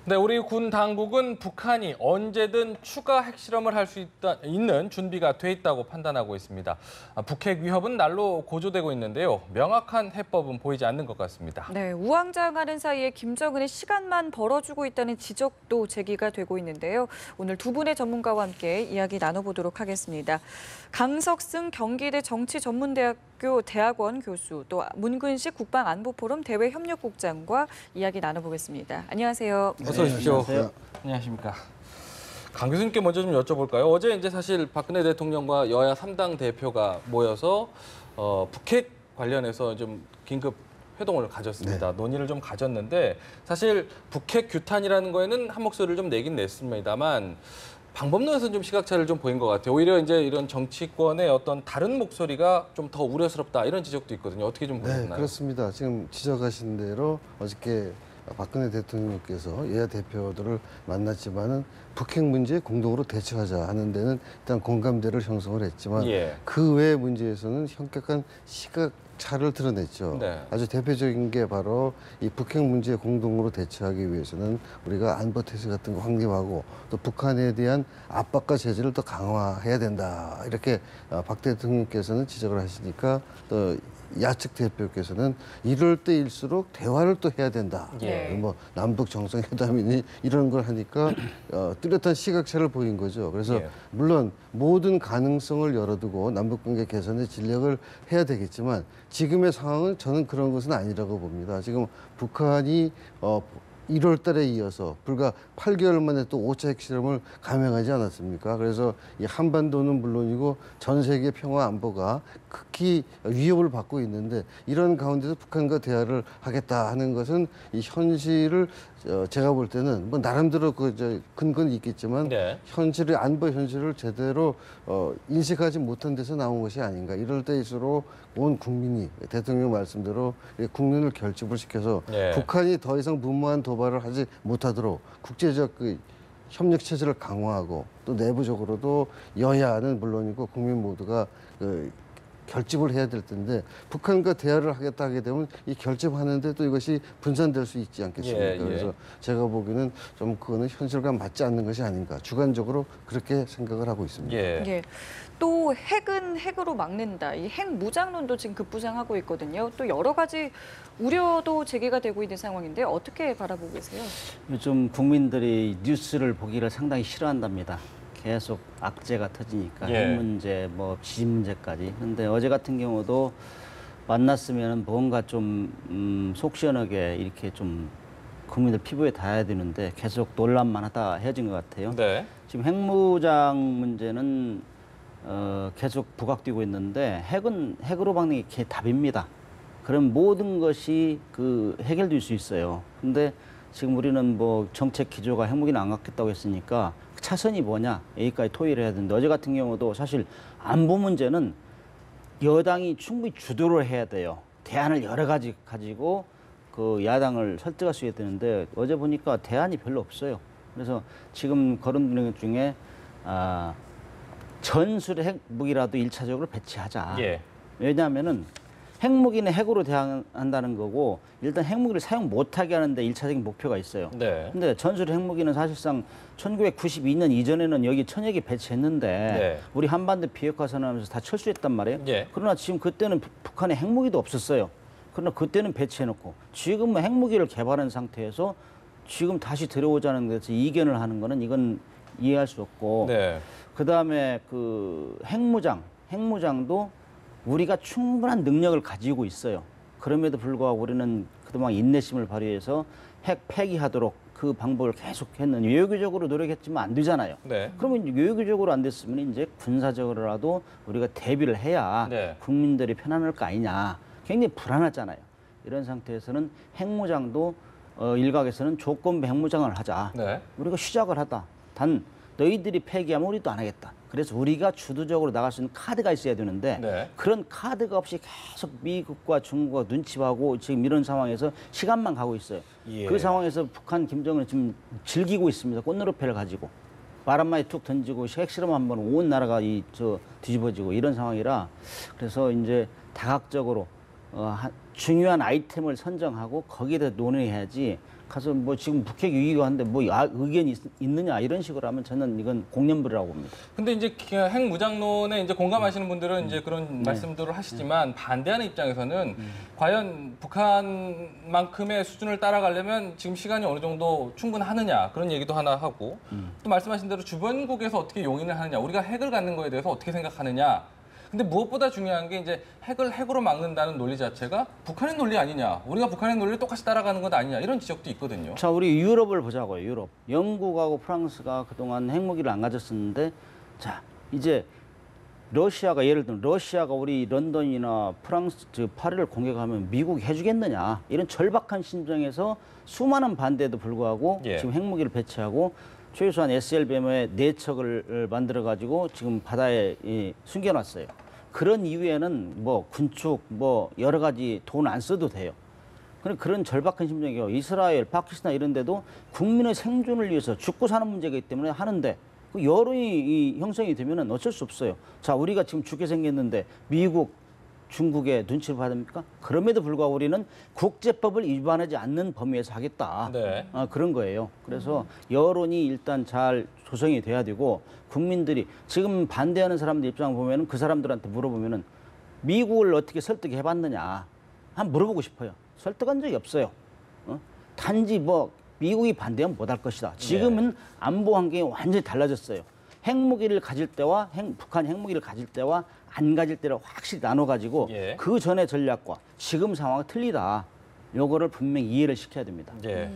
네, 우리 군 당국은 북한이 언제든 추가 핵실험을 할 수 있는 준비가 돼 있다고 판단하고 있습니다. 북핵 위협은 날로 고조되고 있는데요. 명확한 해법은 보이지 않는 것 같습니다. 네, 우왕좌왕하는 사이에 김정은이 시간만 벌어주고 있다는 지적도 제기가 되고 있는데요. 오늘 두 분의 전문가와 함께 이야기 나눠보도록 하겠습니다. 강석승 경기대 정치전문대학교 대학원 교수, 또 문근식 국방안보포럼 대외협력국장과 이야기 나눠보겠습니다. 안녕하세요. 어서 오십시오. 안녕하세요. 안녕하십니까. 강 교수님께 먼저 좀 여쭤볼까요? 어제 이제 사실 박근혜 대통령과 여야 3당 대표가 모여서 북핵 관련해서 좀 긴급 회동을 가졌습니다. 네. 논의를 좀 가졌는데 사실 북핵 규탄이라는 거에는 한 목소리를 좀 내긴 냈습니다만 방법론에서는 좀 시각차를 좀 보인 것 같아요. 오히려 이제 이런 정치권의 어떤 다른 목소리가 좀 더 우려스럽다 이런 지적도 있거든요. 어떻게 좀 보셨나요? 네, 그렇습니다. 지금 지적하신 대로 어저께 박근혜 대통령께서 여야 대표들을 만났지만은 북핵 문제에 공동으로 대처하자 하는 데는 일단 공감대를 형성을 했지만 그 외의 문제에서는 현격한 시각차를 드러냈죠. 네. 아주 대표적인 게 바로 이 북핵 문제에 공동으로 대처하기 위해서는 우리가 안보 태세 같은 거 확립하고 또 북한에 대한 압박과 제재를 더 강화해야 된다. 이렇게 박 대통령께서는 지적을 하시니까 또 야측 대표께서는 이럴 때일수록 대화를 또 해야 된다. 뭐 남북 정상회담이니 이런 걸 하니까 뚜렷한 시각차를 보인 거죠. 그래서 물론 모든 가능성을 열어두고 남북관계 개선에 진력을 해야 되겠지만 지금의 상황은 저는 그런 것은 아니라고 봅니다. 지금 북한이 1월 달에 이어서 불과 8개월 만에 또 5차 핵실험을 감행하지 않았습니까? 그래서 이 한반도는 물론이고 전 세계 평화 안보가 극히 위협을 받고 있는데 이런 가운데서 북한과 대화를 하겠다 하는 것은 이 현실을 제가 볼 때는 뭐 나름대로 근거는 있겠지만 현실의 안보 현실을 제대로 인식하지 못한 데서 나온 것이 아닌가. 이럴 때일수록 온 국민이 대통령 말씀대로 국민을 결집을 시켜서 북한이 더 이상 무모한 도발을 하지 못하도록 국제적 협력 체제를 강화하고 또 내부적으로도 여야는 물론이고 국민 모두가 결집을 해야 될 텐데 북한과 대화를 하겠다 하게 되면 이 결집하는데 또 이것이 분산될 수 있지 않겠습니까? 그래서 제가 보기에는 좀 그거는 현실과 맞지 않는 것이 아닌가. 주관적으로 그렇게 생각을 하고 있습니다. 또 핵은 핵으로 막는다. 이 핵 무장론도 지금 급부상하고 있거든요. 또 여러 가지 우려도 제기가 되고 있는 상황인데 어떻게 바라보고 계세요? 요즘 국민들이 뉴스를 보기를 상당히 싫어한답니다. 계속 악재가 터지니까 핵 문제, 뭐 지진 문제까지. 그런데 어제 같은 경우도 만났으면 뭔가 좀 속 시원하게 이렇게 좀 국민들 피부에 닿아야 되는데 계속 논란만 하다 헤어진 것 같아요. 지금 핵무장 문제는 계속 부각되고 있는데 핵은 핵으로 막는 게 답입니다. 그럼 모든 것이 해결될 수 있어요. 근데 지금 우리는 뭐 정책 기조가 핵무기는 안 갖겠다고 했으니까 차선이 뭐냐 여기까지 토의를 해야 되는데 어제 같은 경우도 사실 안보 문제는 여당이 충분히 주도를 해야 돼요. 대안을 여러 가지 가지고 야당을 설득할 수 있어야 되는데 어제 보니까 대안이 별로 없어요. 그래서 지금 거론되는 것 중에 전술의 핵무기라도 1차적으로 배치하자. 왜냐하면은 핵무기는 핵으로 대항한다는 거고 일단 핵무기를 사용 못하게 하는데 1차적인 목표가 있어요. 근데 전술 핵무기는 사실상 1992년 이전에는 여기 1000여 개 배치했는데 우리 한반도 비핵화 선언하면서 다 철수했단 말이에요. 그러나 지금 그때는 북한에 핵무기도 없었어요. 그러나 그때는 배치해놓고 지금은 핵무기를 개발한 상태에서 지금 다시 들어오자는 데서 이견을 하는 거는 이건 이해할 수 없고 그다음에 핵무장도 우리가 충분한 능력을 가지고 있어요. 그럼에도 불구하고 우리는 그동안 인내심을 발휘해서 핵 폐기하도록 그 방법을 계속 했는데 외교적으로 노력했지만 안 되잖아요. 그러면 외교적으로 안 됐으면 이제 군사적으로라도 우리가 대비를 해야 국민들이 편안할 거 아니냐. 굉장히 불안하잖아요. 이런 상태에서는 핵무장도 일각에서는 조건부 핵무장을 하자. 우리가 시작을 하다. 단 너희들이 폐기하면 우리도 안 하겠다. 그래서 우리가 주도적으로 나갈 수 있는 카드가 있어야 되는데 그런 카드가 없이 계속 미국과 중국과 눈치 봐고 지금 이런 상황에서 시간만 가고 있어요. 그 상황에서 북한 김정은은 지금 즐기고 있습니다. 꽃노릇패를 가지고. 바람만에 툭 던지고 핵실험 한번 온 나라가 뒤집어지고 이런 상황이라 그래서 이제 다각적으로 중요한 아이템을 선정하고 거기에 대해 논의해야지 가서 뭐 지금 북핵 위기가 한데 뭐 의견이 있느냐 이런 식으로 하면 저는 이건 공연불이라고 봅니다. 근데 이제 핵 무장론에 이제 공감하시는 분들은 이제 그런 말씀들을 하시지만 반대하는 입장에서는 과연 북한만큼의 수준을 따라가려면 지금 시간이 어느 정도 충분하느냐 그런 얘기도 하나 하고 또 말씀하신 대로 주변국에서 어떻게 용인을 하느냐 우리가 핵을 갖는 거에 대해서 어떻게 생각하느냐. 근데 무엇보다 중요한 게 이제 핵을 핵으로 막는다는 논리 자체가 북한의 논리 아니냐. 우리가 북한의 논리를 똑같이 따라가는 것 아니냐. 이런 지적도 있거든요. 자, 우리 유럽을 보자고요. 유럽. 영국하고 프랑스가 그동안 핵무기를 안 가졌었는데 자, 이제 러시아가 예를 들면 러시아가 우리 런던이나 프랑스, 파리를 공격하면 미국이 해주겠느냐. 이런 절박한 심정에서 수많은 반대에도 불구하고 예. 지금 핵무기를 배치하고 최소한 SLBM의 4척을 만들어가지고 지금 바다에 숨겨놨어요. 그런 이후에는 뭐 군축, 뭐 여러 가지 돈 안 써도 돼요. 그런 절박한 심정이요. 이스라엘, 파키스탄 이런 데도 국민의 생존을 위해서 죽고 사는 문제이기 때문에 하는데 그 여론이 형성이 되면은 어쩔 수 없어요. 자, 우리가 지금 죽게 생겼는데 미국, 중국의 눈치를 봐야 됩니까? 그럼에도 불구하고 우리는 국제법을 위반하지 않는 범위에서 하겠다. 네. 그런 거예요. 그래서 여론이 일단 잘 조성이 돼야 되고 국민들이 지금 반대하는 사람들 입장을 보면은 그 사람들한테 물어보면은 미국을 어떻게 설득해 봤느냐 한번 물어보고 싶어요. 설득한 적이 없어요. 단지 뭐 미국이 반대하면 못할 것이다. 지금은 안보 환경이 완전히 달라졌어요. 핵무기를 가질 때와 북한 핵무기를 가질 때와 안 가질 때를 확실히 나눠가지고 예. 그 전의 전략과 지금 상황은 틀리다. 요거를 분명히 이해를 시켜야 됩니다. 예.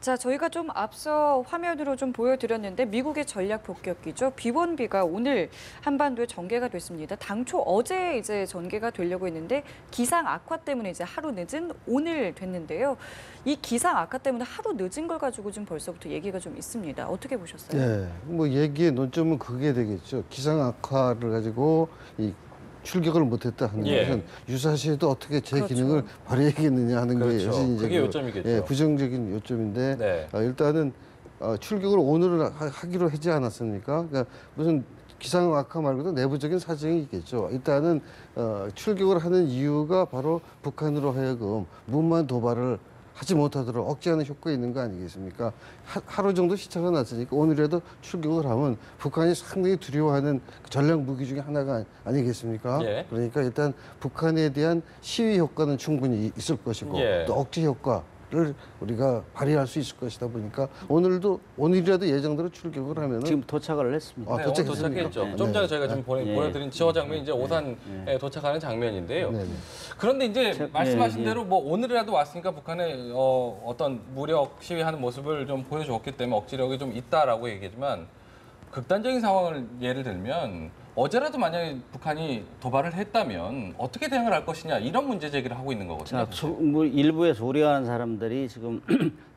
자, 저희가 좀 앞서 화면으로 좀 보여드렸는데 미국의 전략 폭격기죠. B1B가 오늘 한반도에 전개가 됐습니다. 당초 어제 이제 전개가 되려고 했는데 기상 악화 때문에 이제 하루 늦은 오늘 됐는데요. 이 기상 악화 때문에 하루 늦은 걸 가지고 좀 벌써부터 얘기가 좀 있습니다. 어떻게 보셨어요? 네, 뭐 얘기의 논점은 그게 되겠죠. 기상 악화를 가지고 이 출격을 못했다 하는 예. 것은 유사시에도 어떻게 제 그렇죠. 기능을 발휘하겠느냐 하는 게 그렇죠. 사실 이제 그게 요점이겠죠. 예, 부정적인 요점인데 네. 일단은 출격을 오늘 하기로 하지 않았습니까? 그러니까 무슨 기상 악화 말고도 내부적인 사정이 있겠죠. 일단은 출격을 하는 이유가 바로 북한으로 하여금 무모한 도발을 하지 못하도록 억제하는 효과가 있는 거 아니겠습니까? 하루 정도 시차가 났으니까 오늘이라도 출격을 하면 북한이 상당히 두려워하는 전략 무기 중에 하나가 아니겠습니까? 예. 그러니까 일단 북한에 대한 시위 효과는 충분히 있을 것이고 예. 또 억제 효과를 우리가 발휘할 수 있을 것이다 보니까 오늘이라도 예정대로 출격을 하면은 지금 도착을 했습니다. 네, 도착했습니까? 도착했죠. 네. 좀 전에 저희가 좀 예. 보여드린 지화 장면이 이제 오산에 도착하는 장면인데요. 네, 네. 그런데 이제 말씀하신 예. 대로 뭐 오늘이라도 왔으니까 북한의 어떤 무력 시위하는 모습을 좀 보여줬기 때문에 억지력이 좀 있다라고 얘기하지만 극단적인 상황을 예를 들면 어제라도 만약에 북한이 도발을 했다면 어떻게 대응을 할 것이냐 이런 문제 제기를 하고 있는 거거든요. 자, 뭐 일부에서 우려하는 사람들이 지금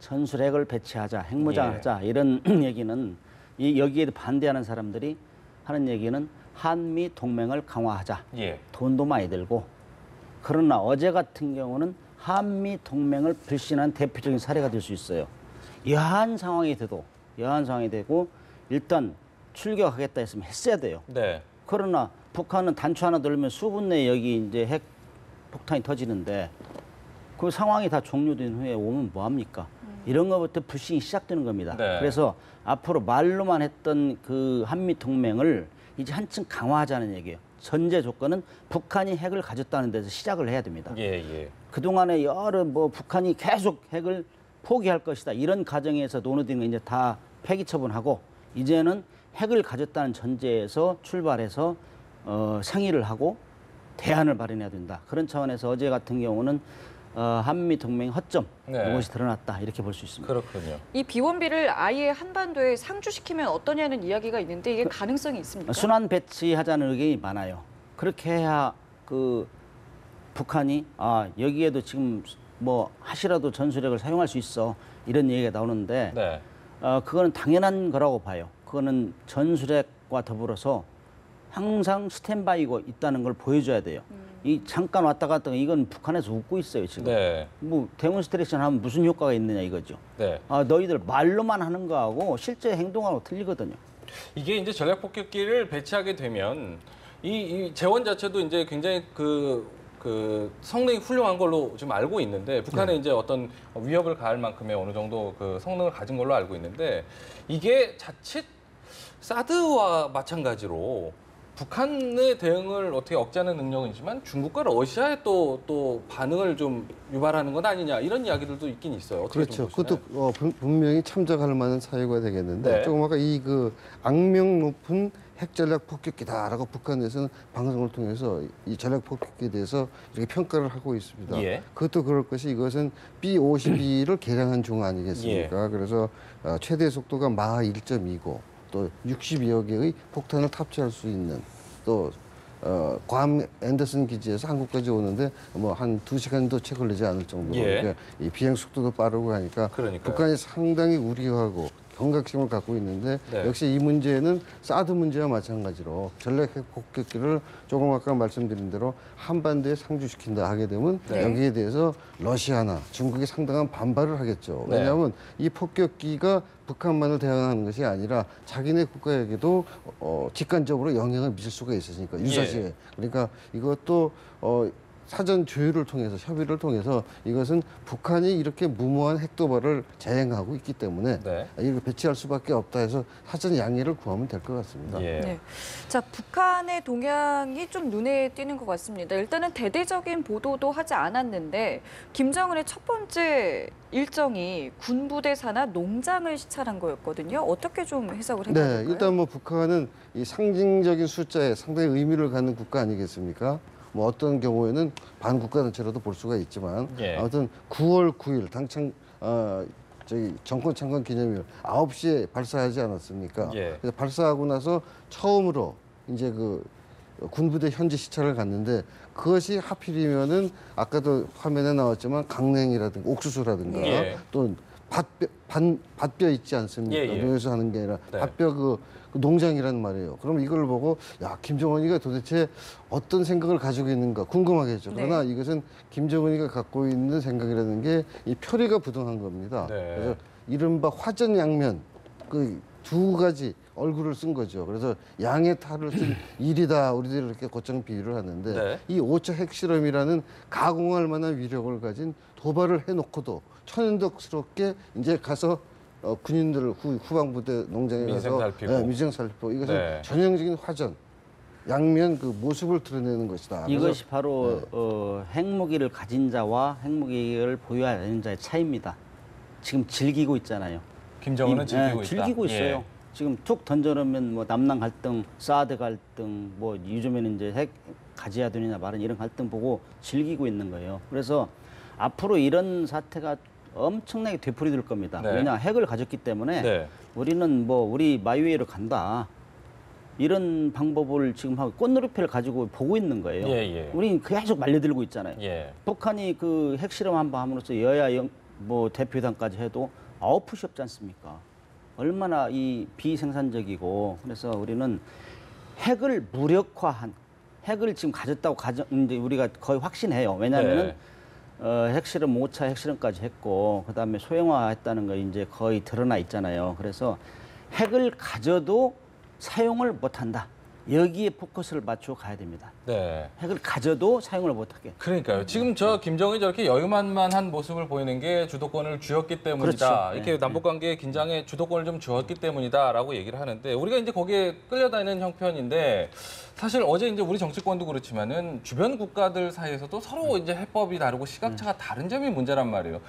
전술핵을 배치하자, 핵무장을 예. 하자 이런 얘기는 여기에 반대하는 사람들이 하는 얘기는 한미 동맹을 강화하자. 예. 돈도 많이 들고. 그러나 어제 같은 경우는 한미 동맹을 불신한 대표적인 사례가 될 수 있어요. 여한 상황이 되고 일단 출격하겠다 했으면 했어야 돼요. 네. 그러나 북한은 단추 하나 돌리면 수분 내에 여기 이제 핵 폭탄이 터지는데 그 상황이 다 종료된 후에 오면 뭐 합니까? 이런 것부터 불신이 시작되는 겁니다. 네. 그래서 앞으로 말로만 했던 그 한미 동맹을 이제 한층 강화하자는 얘기예요. 전제 조건은 북한이 핵을 가졌다는 데서 시작을 해야 됩니다. 예, 예. 그동안에 여러 북한이 계속 핵을 포기할 것이다. 이런 가정에서 논의된 거 이제 다 폐기 처분하고 이제는 핵을 가졌다는 전제에서 출발해서 상의를 하고 대안을 마련해야 된다. 그런 차원에서 어제 같은 경우는 한미 동맹 허점 네. 이것이 드러났다 이렇게 볼 수 있습니다. 그렇군요. 이 B1B를 아예 한반도에 상주시키면 어떠냐는 이야기가 있는데 이게 가능성이 있습니까? 순환 배치하자는 의견이 많아요. 그렇게 해야 그 북한이 여기에도 지금 뭐 하시라도 전술핵을 사용할 수 있어 이런 얘기가 나오는데 네. 그거는 당연한 거라고 봐요. 그거는 전술핵과 더불어서 항상 스탠바이고 있다는 걸 보여줘야 돼요. 이 잠깐 왔다 갔다 이건 북한에서 웃고 있어요 지금. 네. 뭐 데몬스트레이션 하면 무슨 효과가 있느냐 이거죠. 네. 너희들 말로만 하는 거하고 실제 행동하고 틀리거든요. 이게 이제 전략 폭격기를 배치하게 되면 이 재원 자체도 이제 굉장히 그 그 성능이 훌륭한 걸로 지금 알고 있는데 북한에 이제 어떤 위협을 가할 만큼의 어느 정도 그 성능을 가진 걸로 알고 있는데 이게 자칫 사드와 마찬가지로 북한의 대응을 어떻게 억제하는 능력은 있지만 중국과 러시아의 또 반응을 좀 유발하는 건 아니냐 이런 이야기들도 있긴 있어요. 어떻게 그렇죠. 좀 보시나요? 그것도 분명히 참작할 만한 사유가 되겠는데 네. 조금 아까 이 그 악명 높은 핵전략 폭격기다라고 북한에서는 방송을 통해서 이 전략 폭격기에 대해서 이렇게 평가를 하고 있습니다. 예. 그것도 그럴 것이 이것은 B-52를 개량한 중 아니겠습니까? 예. 그래서 최대 속도가 마하 1.2고 또 62여 개의 폭탄을 탑재할 수 있는 또 괌 앤더슨 기지에서 한국까지 오는데 뭐 한 2시간도 채 걸리지 않을 정도로 예. 그러니까 이 비행 속도도 빠르고 하니까 그러니까요. 북한이 상당히 우려하고 경각심을 갖고 있는데 네. 역시 이 문제는 사드 문제와 마찬가지로 전략 핵 폭격기를 조금 아까 말씀드린 대로 한반도에 상주시킨다 하게 되면 네. 여기에 대해서 러시아나 중국이 상당한 반발을 하겠죠. 네. 왜냐하면 이 폭격기가 북한만을 대항하는 것이 아니라 자기네 국가에게도 직간접으로 영향을 미칠 수가 있으니까 유사시에. 예. 그러니까 이것도 사전 조율을 통해서 협의를 통해서 이것은 북한이 이렇게 무모한 핵도발을 자행하고 있기 때문에 네. 이걸 배치할 수밖에 없다 해서 사전 양해를 구하면 될 것 같습니다. 예. 네. 자, 북한의 동향이 좀 눈에 띄는 것 같습니다. 일단은 대대적인 보도도 하지 않았는데 김정은의 첫 번째 일정이 군부대 산하 농장을 시찰한 거였거든요. 어떻게 좀 해석을 해봐야 네, 될까요? 일단 뭐 북한은 이 상징적인 숫자에 상당히 의미를 갖는 국가 아니겠습니까? 뭐 어떤 경우에는 반국가 단체로도 볼 수가 있지만 예. 아무튼 9월 9일 당창 정권 창건 기념일 9시에 발사하지 않았습니까? 예. 그래서 발사하고 나서 처음으로 이제 그 군부대 현지 시찰을 갔는데 그것이 하필이면은 아까도 화면에 나왔지만 강냉이라든가 옥수수라든가 예. 또 밭벼 있지 않습니까? 예, 예. 농에서 하는 게 아니라 네. 밭벼 그 농장이란 말이에요. 그럼 이걸 보고 야 김정은이가 도대체 어떤 생각을 가지고 있는가 궁금하겠죠. 그러나 네. 이것은 김정은이가 갖고 있는 생각이라는 게 이 표리가 부동한 겁니다. 네. 그래서 이른바 화전양면 그 두 가지 얼굴을 쓴 거죠. 그래서 양의 탈을 쓴 일이다. 우리들이 이렇게 곧장 비유를 하는데 네. 이 5차 핵실험이라는 가공할 만한 위력을 가진 도발을 해놓고도 천연덕스럽게 이제 가서 군인들 후방부대 농장에 민생 가서 살피고. 민생 살피고 이것은 네. 전형적인 화전 양면 그 모습을 드러내는 것이다. 이것이 바로 핵무기를 가진 자와 핵무기를 보유하는 자의 차이입니다. 지금 즐기고 있잖아요. 김정은은 즐기고 있다. 즐기고 있어요. 예. 지금 툭 던져놓으면 뭐 남남 갈등, 사드 갈등, 뭐 요즘에는 이제 핵 가져야 되느냐 말은 이런 갈등 보고 즐기고 있는 거예요. 그래서 앞으로 이런 사태가 엄청나게 되풀이될 겁니다. 네. 왜냐 핵을 가졌기 때문에 네. 우리는 뭐 우리 마이웨이로 간다. 이런 방법을 지금 하고 꽃놀이패를 가지고 보고 있는 거예요. 예, 예. 우리는 계속 말려들고 있잖아요. 예. 북한이 그 핵실험 한 번 함으로써 여야 뭐 대표단까지 해도 아웃풋이 없지 않습니까? 얼마나 이 비생산적이고 그래서 우리는 핵을 무력화한 핵을 지금 가졌다고 이제 우리가 거의 확신해요. 왜냐하면은 핵실험 5차 핵실험까지 했고 그다음에 소형화했다는 거 이제 거의 드러나 있잖아요. 그래서 핵을 가져도 사용을 못한다. 여기에 포커스를 맞추어 가야 됩니다. 네. 핵을 가져도 사용을 못하게. 그러니까요. 지금 저김정은이 저렇게 여유만만한 모습을 보이는 게 주도권을 쥐었기 때문이다. 그렇죠. 이렇게 네, 남북관계 긴장에 주도권을 좀 쥐었기 때문이다라고 얘기를 하는데 우리가 이제 거기에 끌려다니는 형편인데 사실 어제 이제 우리 정치권도 그렇지만은 주변 국가들 사이에서도 서로 이제 해법이 다르고 시각차가 다른 점이 문제란 말이에요.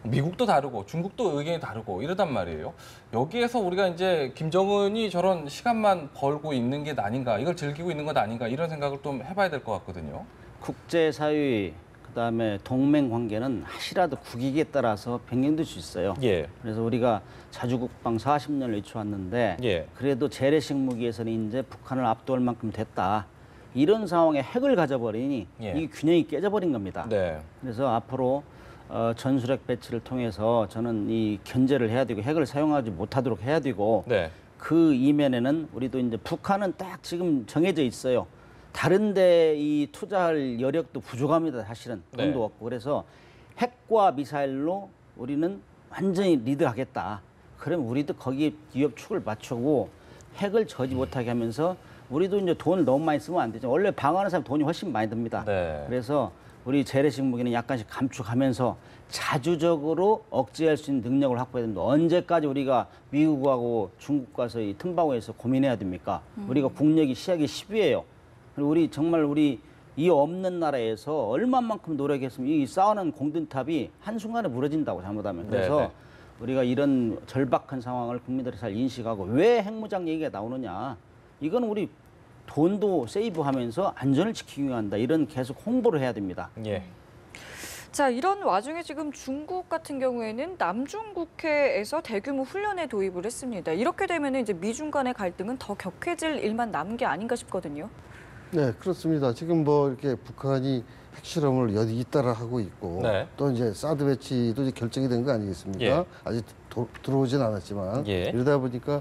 미국도 다르고 중국도 의견이 다르고 이러단 말이에요. 여기에서 우리가 이제 김정은이 저런 시간만 벌고 있는 게 아닌가, 이걸 즐기고 있는 것 아닌가 이런 생각을 좀 해봐야 될 것 같거든요. 국제사회 그다음에 동맹 관계는 하시라도 국익에 따라서 변경될 수 있어요. 예. 그래서 우리가 자주국방 40년을 이뤄왔는데 예. 그래도 재래식 무기에서는 이제 북한을 압도할 만큼 됐다. 이런 상황에 핵을 가져버리니 예. 이 균형이 깨져버린 겁니다. 네. 그래서 앞으로 전술핵 배치를 통해서 저는 이 견제를 해야 되고 핵을 사용하지 못하도록 해야 되고 네. 그 이면에는 우리도 이제 북한은 딱 지금 정해져 있어요. 다른데 이 투자할 여력도 부족합니다. 사실은 네. 돈도 없고 그래서 핵과 미사일로 우리는 완전히 리드하겠다. 그러면 우리도 거기에 위협축을 맞추고 핵을 저지 못하게 하면서 우리도 이제 돈을 너무 많이 쓰면 안 되죠. 원래 방어하는 사람 돈이 훨씬 많이 듭니다. 네. 그래서 우리 재래식 무기는 약간씩 감축하면서 자주적으로 억제할 수 있는 능력을 확보해야 됩니다. 언제까지 우리가 미국하고 중국 가서 이 틈바구니에서 고민해야 됩니까? 우리가 국력이 시약이 10위예요. 그리고 우리 정말 우리 이 없는 나라에서 얼마만큼 노력했으면 이 쌓아놓은 공든탑이 한순간에 무너진다고 잘못하면. 그래서 네, 네. 우리가 이런 절박한 상황을 국민들이 잘 인식하고 왜 핵무장 얘기가 나오느냐. 이건 우리 돈도 세이브하면서 안전을 지키기 위한다. 이런 계속 홍보를 해야 됩니다. 예. 자, 이런 와중에 지금 중국 같은 경우에는 남중국해에서 대규모 훈련에 도입을 했습니다. 이렇게 되면 이제 미중 간의 갈등은 더 격해질 일만 남은 게 아닌가 싶거든요. 네, 그렇습니다. 지금 뭐 이렇게 북한이 핵실험을 잇따라 하고 있고 네. 또 이제 사드 배치도 이제 결정이 된 거 아니겠습니까? 예. 아직 들어오진 않았지만 예. 이러다 보니까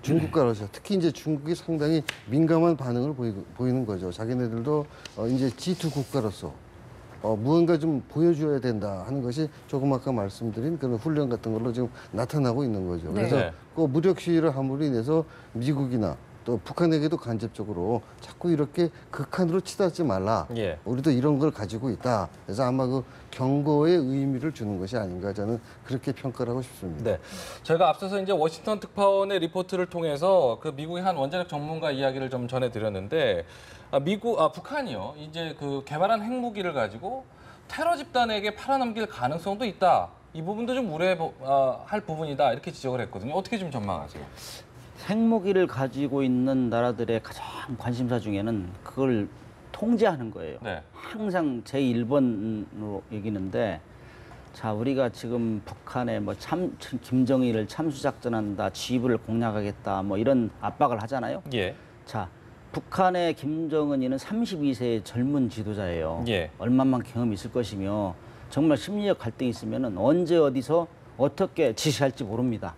중국과 러시아, 특히 이제 중국이 상당히 민감한 반응을 보이는 거죠. 자기네들도 이제 G2 국가로서 무언가 좀 보여줘야 된다 하는 것이 조금 아까 말씀드린 그런 훈련 같은 걸로 지금 나타나고 있는 거죠. 그래서 네. 그 무력 시위를 함으로 인해서 미국이나 또 북한에게도 간접적으로 자꾸 이렇게 극한으로 치닫지 말라. 예. 우리도 이런 걸 가지고 있다. 그래서 아마 그 경고의 의미를 주는 것이 아닌가 저는 그렇게 평가를 하고 싶습니다. 네. 저희가 앞서서 이제 워싱턴 특파원의 리포트를 통해서 그 미국의 한 원자력 전문가 이야기를 좀 전해드렸는데 북한이요. 이제 그 개발한 핵무기를 가지고 테러 집단에게 팔아넘길 가능성도 있다. 이 부분도 좀 우려할 부분이다. 이렇게 지적을 했거든요. 어떻게 좀 전망하세요? 핵무기를 가지고 있는 나라들의 가장 관심사 중에는 그걸 통제하는 거예요. 네. 항상 제1번으로 여기는데, 자, 우리가 지금 북한에 뭐 김정일을 참수작전한다, 지휘부를 공략하겠다, 뭐 이런 압박을 하잖아요. 예. 자, 북한의 김정은이는 32세의 젊은 지도자예요. 예. 얼마만 경험이 있을 것이며 정말 심리적 갈등이 있으면은 언제 어디서 어떻게 지시할지 모릅니다.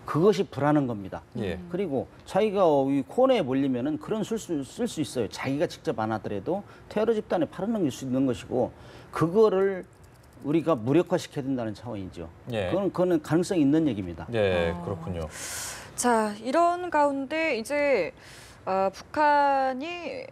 그것이 불안한 겁니다. 예. 그리고 자기가 이 코너에 몰리면은 그런 쓸 수 있어요. 자기가 직접 안 하더라도 테러 집단에 팔아넘길 수 있는 것이고, 그거를 우리가 무력화시켜야 된다는 차원이죠. 예. 그거는 가능성이 있는 얘기입니다. 예, 그렇군요. 자, 이런 가운데 이제 북한이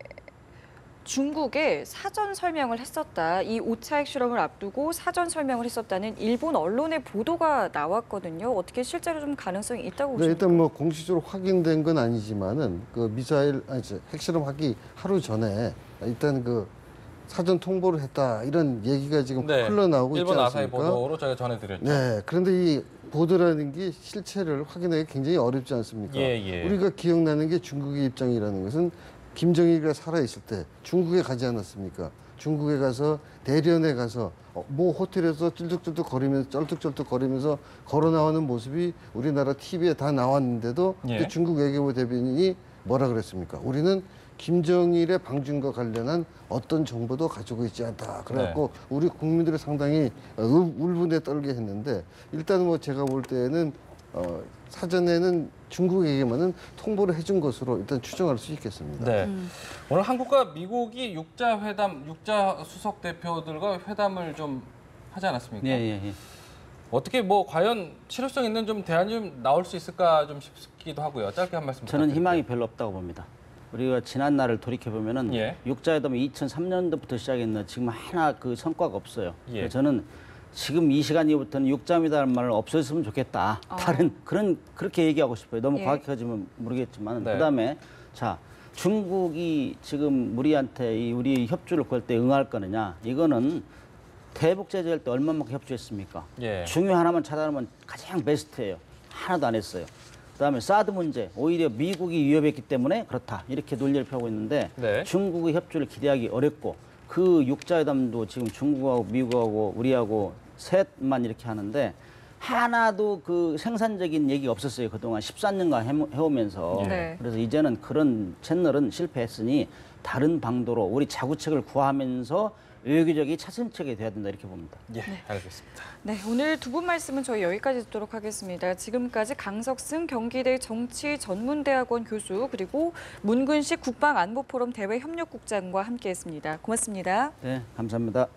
중국에 사전 설명을 했었다. 이 5차 핵실험을 앞두고 사전 설명을 했었다는 일본 언론의 보도가 나왔거든요. 어떻게 실제로 좀 가능성이 있다고 네, 보십니까? 일단 뭐 공식적으로 확인된 건 아니지만은 그 핵실험하기 하루 전에 일단 그 사전 통보를 했다 이런 얘기가 지금 네. 흘러나오고 있지 일본 아사히 않습니까? 보도로 저희가 전해드렸죠. 네, 그런데 이 보도라는 게 실체를 확인하기 굉장히 어렵지 않습니까? 예, 예. 우리가 기억나는 게 중국의 입장이라는 것은 김정일이가 살아있을 때 중국에 가지 않았습니까? 중국에 가서 대련에 가서 뭐 호텔에서 쩔뚝쩔뚝 거리면서 걸어 나오는 모습이 우리나라 TV에 다 나왔는데도 예. 그때 중국 외교부 대변인이 뭐라 그랬습니까? 우리는 김정일의 방중과 관련한 어떤 정보도 가지고 있지 않다. 그래갖고 우리 국민들이 상당히 울분에 떨게 했는데, 일단 뭐 제가 볼 때는 사전에는 중국에게만은 통보를 해준 것으로 일단 추정할 수 있겠습니다. 네. 오늘 한국과 미국이 육자 수석 대표들과 회담을 좀 하지 않았습니까? 예. 어떻게 뭐 과연 실효성 있는 좀 대안이 좀 나올 수 있을까 좀 싶기도 하고요. 짧게 한 말씀 저는 부탁드릴게요. 희망이 별로 없다고 봅니다. 우리가 지난 날을 돌이켜 보면은 예. 육자회담이 2003년도부터 시작했는데 지금 하나 그 성과가 없어요. 예. 그래서 저는 지금 이 시간 이후부터는 육자회담 말을 없어졌으면 좋겠다. 다른 그렇게 얘기하고 싶어요. 너무 예. 과학해지면 모르겠지만 네. 그다음에 자, 중국이 지금 우리한테 우리 협조를 구할 때 응할 거느냐? 이거는 대북 제재할 때 얼마만큼 협조했습니까? 예. 중요 하나만 찾아내면 가장 베스트예요. 하나도 안 했어요. 그다음에 사드 문제, 오히려 미국이 위협했기 때문에 그렇다. 이렇게 논리를 펴고 있는데 네. 중국의 협조를 기대하기 어렵고, 그 육자회담도 지금 중국하고 미국하고 우리하고 셋만 이렇게 하는데 하나도 그 생산적인 얘기가 없었어요. 그동안 14년간 해오면서. 네. 그래서 이제는 그런 채널은 실패했으니 다른 방도로 우리 자구책을 구하면서 외교적이 차선책이 돼야 된다 이렇게 봅니다. 예, 알겠습니다. 네, 오늘 두 분 말씀은 저희 여기까지 듣도록 하겠습니다. 지금까지 강석승 경기대 정치전문대학원 교수, 그리고 문근식 국방안보포럼 대외협력국장과 함께했습니다. 고맙습니다. 네, 감사합니다.